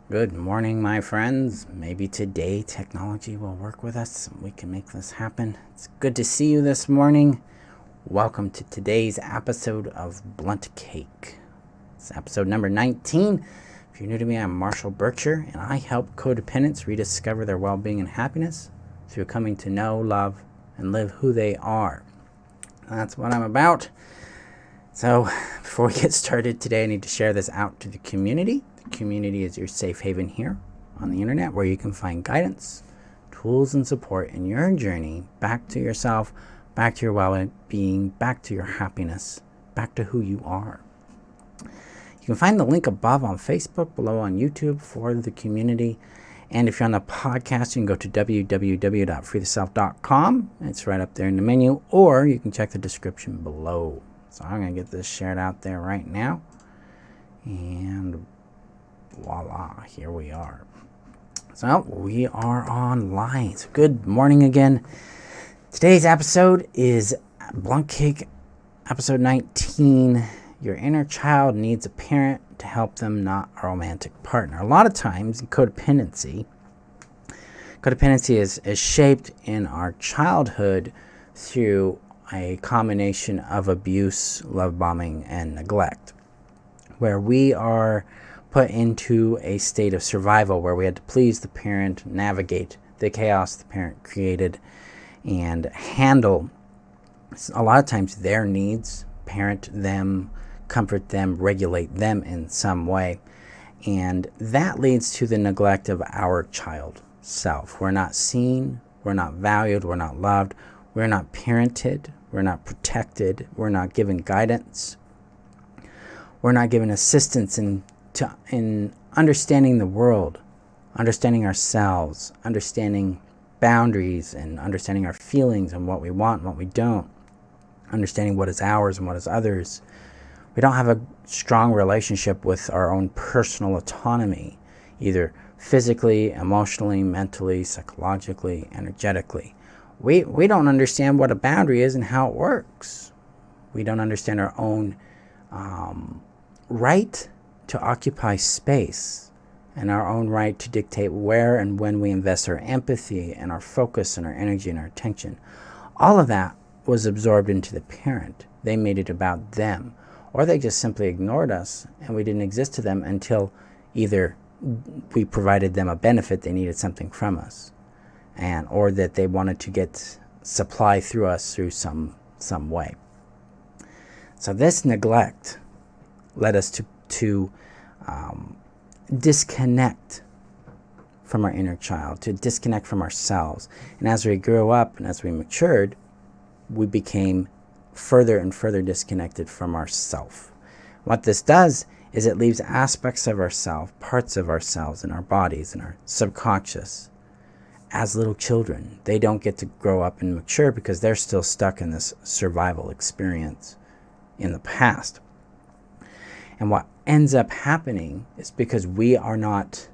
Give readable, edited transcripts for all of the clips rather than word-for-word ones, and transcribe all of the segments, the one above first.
Good morning, my friends. Maybe today technology will work with us and we can make this happen. It's good to see you this morning. Welcome to today's episode of Blunt Cake. It's episode number 19. If you're new to me, I'm Marshall Berkshire, and I help codependents rediscover their well-being and happiness through coming to know, love, and live who they are. That's what I'm about. So before we get started today, I need to share this out to the community. The community is your safe haven here on the internet where you can find guidance, tools, and support in your journey back to yourself, back to your well-being, back to your happiness, back to who you are. You can find the link above on Facebook, below on YouTube for the community. And if you're on the podcast, you can go to www.freetheself.com. It's right up there in the menu, or you can check the description below. So I'm going to get this shared out there right now. And voila, here we are. So we are online. So good morning again. Today's episode is Blunt Cake, episode 19. Your inner child needs a parent to help them, not a romantic partner. A lot of times in codependency is shaped in our childhood through a combination of abuse, love bombing, and neglect, where we are put into a state of survival where we had to please the parent, navigate the chaos the parent created, and handle a lot of times their needs, parent them, comfort them, regulate them in some way. And that leads to the neglect of our child self. We're not seen, we're not valued, we're not loved, we're not parented, we're not protected, we're not given guidance, we're not given assistance in understanding the world, understanding ourselves, understanding boundaries, and understanding our feelings and what we want and what we don't, understanding what is ours and what is others. We don't have a strong relationship with our own personal autonomy, either physically, emotionally, mentally, psychologically, energetically. We don't understand what a boundary is and how it works. We don't understand our own right to occupy space and our own right to dictate where and when we invest our empathy and our focus and our energy and our attention. All of that was absorbed into the parent. They made it about them, or they just simply ignored us and we didn't exist to them until either we provided them a benefit, they needed something from us, or that they wanted to get supply through us through some way. So this neglect led us to disconnect from our inner child, to disconnect from ourselves. And as we grew up and as we matured, we became further and further disconnected from ourself. What this does is it leaves aspects of ourselves, parts of ourselves in our bodies, in our subconscious, as little children. They don't get to grow up and mature because they're still stuck in this survival experience in the past. And what ends up happening is because we are not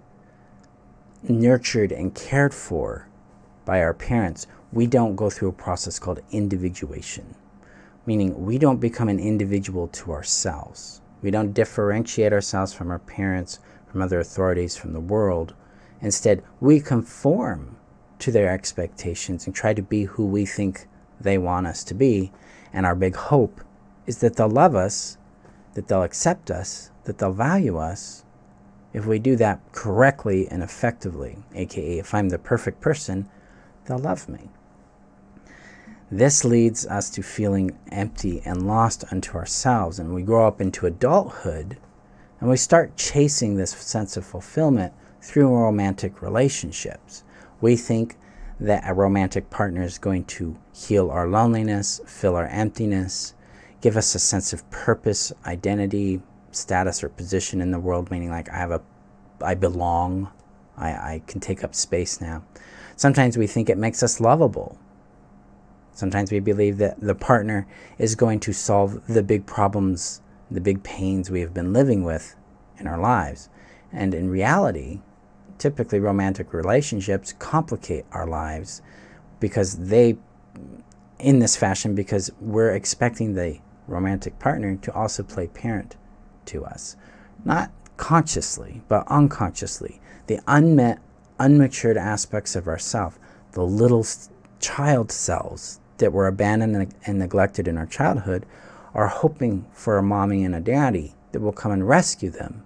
nurtured and cared for by our parents, we don't go through a process called individuation, meaning we don't become an individual to ourselves. We don't differentiate ourselves from our parents, from other authorities, from the world. Instead, we conform to their expectations and try to be who we think they want us to be. And our big hope is that they'll love us, that they'll accept us, that they'll value us if we do that correctly and effectively, aka if I'm the perfect person, they'll love me. This leads us to feeling empty and lost unto ourselves, and we grow up into adulthood and we start chasing this sense of fulfillment through romantic relationships. We think that a romantic partner is going to heal our loneliness, fill our emptiness, give us a sense of purpose, identity, status, or position in the world, meaning like I belong, I can take up space now. Sometimes we think it makes us lovable. Sometimes we believe that the partner is going to solve the big problems, the big pains we have been living with in our lives. And in reality, typically romantic relationships complicate our lives because in this fashion, because we're expecting the romantic partner to also play parent to us. Not consciously, but unconsciously, the unmet, unmatured aspects of ourself, the little child selves that were abandoned and neglected in our childhood, are hoping for a mommy and a daddy that will come and rescue them,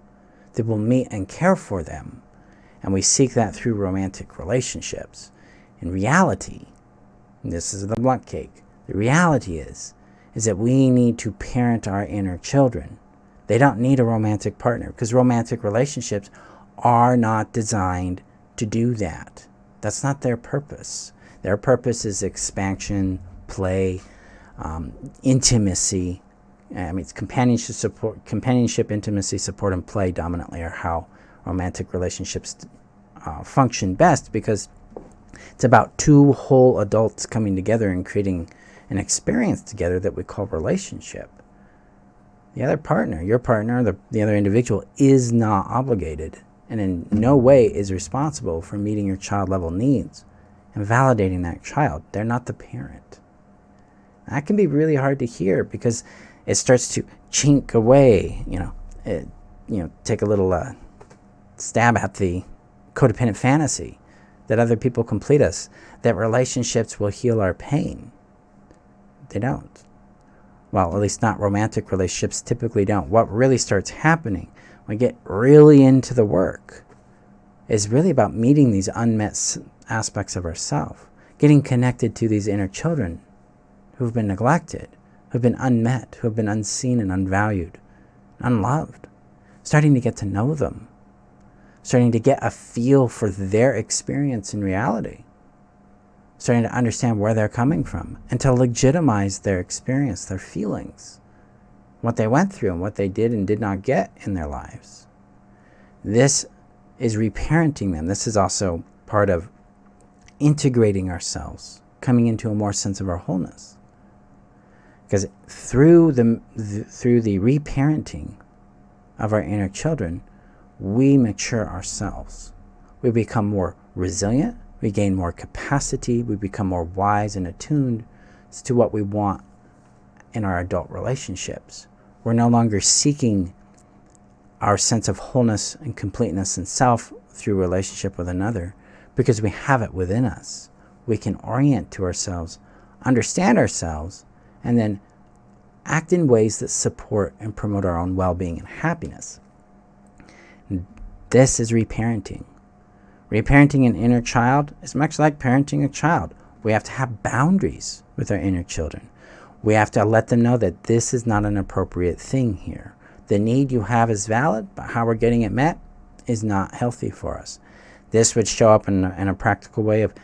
that will meet and care for them. And we seek that through romantic relationships. In reality, and this is the blunt cake, the reality is that we need to parent our inner children. They don't need a romantic partner, because romantic relationships are not designed to do that. That's not their purpose. Their purpose is expansion, play, intimacy. I mean, it's companionship, intimacy, support, and play dominantly are how romantic relationships function best, because it's about two whole adults coming together and creating an experience together that we call relationship. The other partner, your partner, the other individual, is not obligated and in no way is responsible for meeting your child level needs and validating that child. They're not the parent. That can be really hard to hear, because it starts to chink away, take a little stab at the codependent fantasy that other people complete us, that relationships will heal our pain. They don't. Well, at least not romantic relationships typically don't. What really starts happening when we get really into the work is really about meeting these unmet aspects of ourselves, getting connected to these inner children who've been neglected, who've been unmet, who've been unseen and unvalued, unloved, starting to get to know them, starting to get a feel for their experience in reality, starting to understand where they're coming from, and to legitimize their experience, their feelings, what they went through and what they did and did not get in their lives. This is reparenting them. This is also part of integrating ourselves, coming into a more sense of our wholeness. Because through the reparenting of our inner children, we mature ourselves. We become more resilient. We gain more capacity. We become more wise and attuned to what we want in our adult relationships. We're no longer seeking our sense of wholeness and completeness in self through relationship with another, because we have it within us. We can orient to ourselves, understand ourselves, and then act in ways that support and promote our own well-being and happiness. This is reparenting. Reparenting an inner child is much like parenting a child. We have to have boundaries with our inner children. We have to let them know that this is not an appropriate thing here. The need you have is valid, but how we're getting it met is not healthy for us. This would show up in a practical way of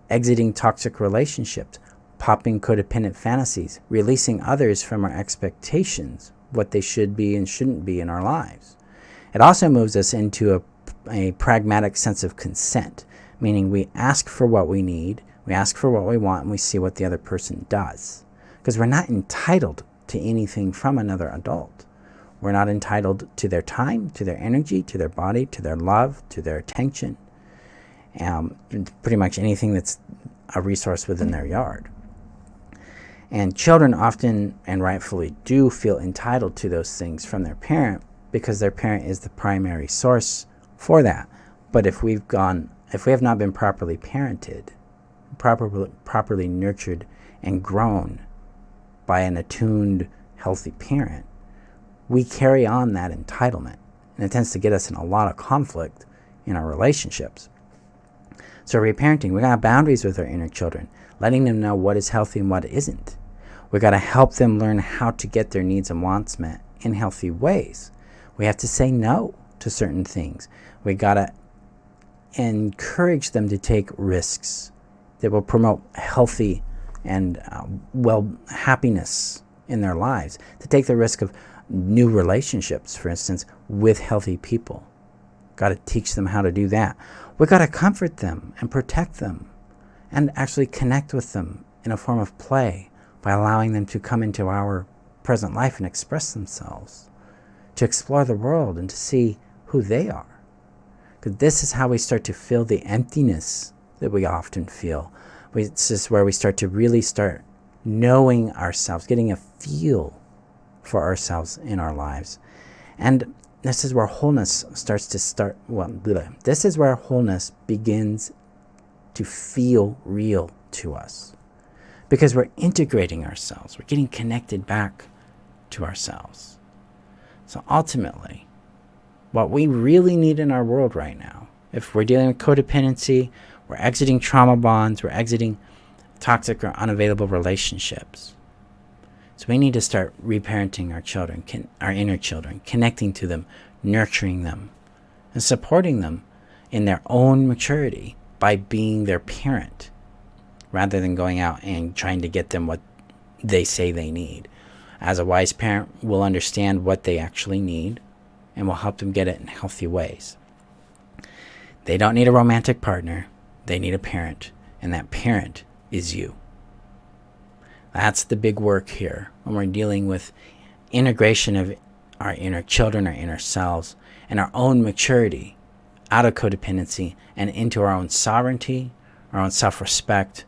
exiting toxic relationships, popping codependent fantasies, releasing others from our expectations, what they should be and shouldn't be in our lives. It also moves us into a pragmatic sense of consent, meaning we ask for what we need, we ask for what we want, and we see what the other person does. Because we're not entitled to anything from another adult. We're not entitled to their time, to their energy, to their body, to their love, to their attention, pretty much anything that's a resource within their yard. And children often and rightfully do feel entitled to those things from their parent, because their parent is the primary source for that. But if we have not been properly parented, properly nurtured and grown by an attuned, healthy parent, we carry on that entitlement. And it tends to get us in a lot of conflict in our relationships. So reparenting, we got to have boundaries with our inner children, letting them know what is healthy and what isn't. We got to help them learn how to get their needs and wants met in healthy ways. We have to say no to certain things. We got to encourage them to take risks that will promote healthy and happiness in their lives, to take the risk of new relationships, for instance, with healthy people. Got to teach them how to do that. We got to comfort them and protect them and actually connect with them in a form of play by allowing them to come into our present life and express themselves, to explore the world and to see who they are. Because this is how we start to feel the emptiness that we often feel. This is where we start to really start knowing ourselves, getting a feel for ourselves in our lives. And this is where wholeness this is where wholeness begins to feel real to us, because we're integrating ourselves. We're getting connected back to ourselves. So ultimately, what we really need in our world right now, if we're dealing with codependency, we're exiting trauma bonds, we're exiting toxic or unavailable relationships. So we need to start reparenting our children, our inner children, connecting to them, nurturing them, and supporting them in their own maturity by being their parent, rather than going out and trying to get them what they say they need. As a wise parent, we'll understand what they actually need and will help them get it in healthy ways. They don't need a romantic partner. They need a parent, and that parent is you. That's the big work here when we're dealing with integration of our inner children, our inner selves, and our own maturity out of codependency and into our own sovereignty, our own self-respect,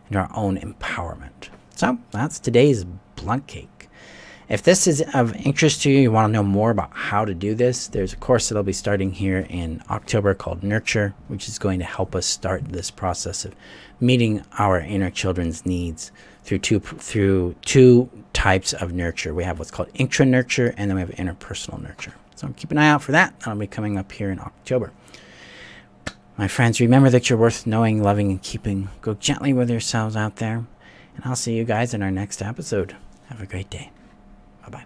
and our own empowerment. So that's today's Blunt Cake. If this is of interest to you, you want to know more about how to do this, there's a course that'll be starting here in October called Nurture, which is going to help us start this process of meeting our inner children's needs through two types of nurture. We have what's called intra-nurture, and then we have interpersonal nurture. So keep an eye out for that. That'll be coming up here in October. My friends, remember that you're worth knowing, loving, and keeping. Go gently with yourselves out there, and I'll see you guys in our next episode. Have a great day. Bye-bye.